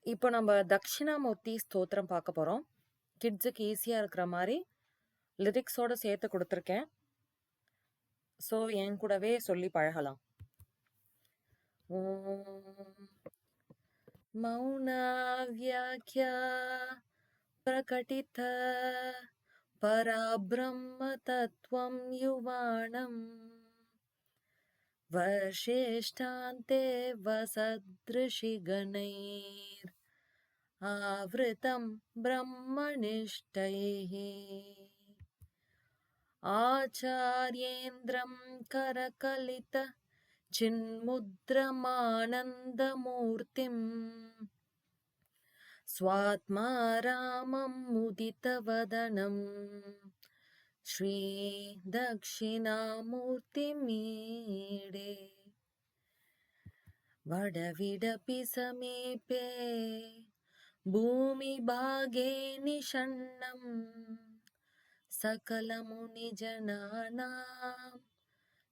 இப்போ நம்ம தக்ஷிணாமூர்த்தி ஸ்தோத்திரம் பார்க்க போகிறோம். கிட்ஸுக்கு ஈஸியாக இருக்கிற மாதிரி லிரிக்ஸோட சேர்த்து கொடுத்துருக்கேன். ஸோ என் கூடவே சொல்லி பழகலாம். ஓம் மௌனாவ்யாக்யா பிரகடித பராபிரம்ம தத்துவம் யுவாணம் வர்ஷேஷ்டாந்தே வசத்ருஷிகணைர் आवृतं ब्रह्मनिष्ठैः आचार्येन्द्रं करकलित चिन्मुद्रमानन्दमूर्तिं स्वात्मा रामं मुदितवदनं श्रीदक्षिणामूर्तिमीडे वडविडपि समीपे भूमिभागे निषण्णं सकलमुनिजनानां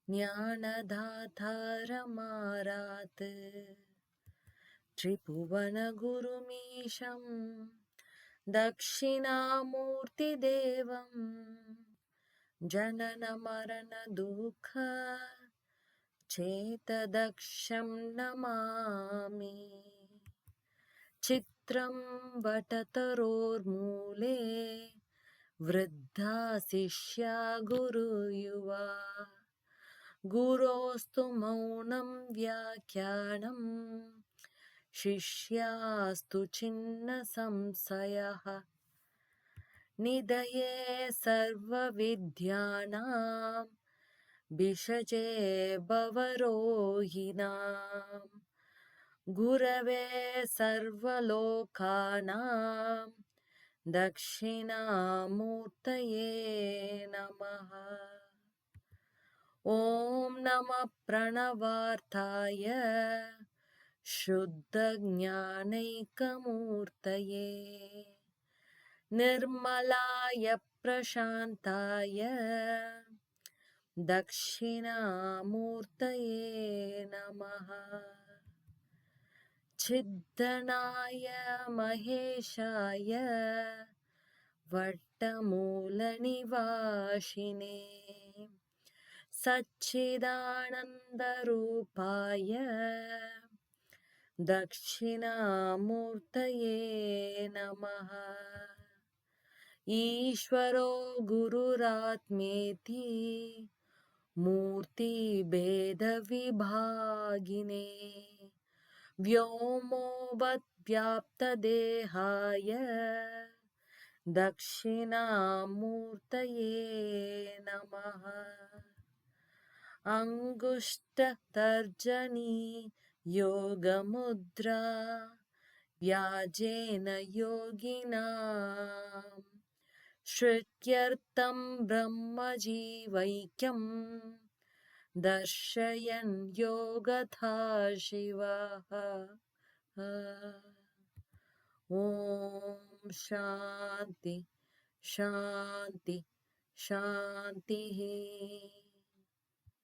ज्ञानदातारमारात् त्रिभुवनगुरुमीशं दक्षिणामूर्तिदेवं जननमरणदुःख चेतदक्षं नमामि चित्रं वटतरोर्मूले वृद्धा शिष्या गुरुयुवा गुरोस्तु मौनं व्याख्यानं शिष्यास्तु छिन्नसंशयः निधये सर्वविद्यानां भिषजे भवरोहिणां गुरवे सर्वलोकानां दक्षिणामूर्तये नमः। ॐ नमः प्रणवार्थाय शुद्धज्ञानैकमूर्तये निर्मलाय प्रशान्ताय दक्षिणामूर्तये नमः। छिद्दनाय महेशाय वट्टमूलनिवासिने सच्चिदानन्दरूपाय दक्षिणामूर्तये नमः। ईश्वरो गुरुरात्मेति मूर्तिभेदविभागिने व्योमोवद्व्याप्तदेहाय दक्षिणामूर्तये नमः। अंगुष्ठतर्जनी योगमुद्रा व्याजेन योगिनां श्रुत्यर्थं ब्रह्मजीवैक्यं दर्शयन् योगथा शिवः। ॐ शान्ति शान्ति शान्तिः।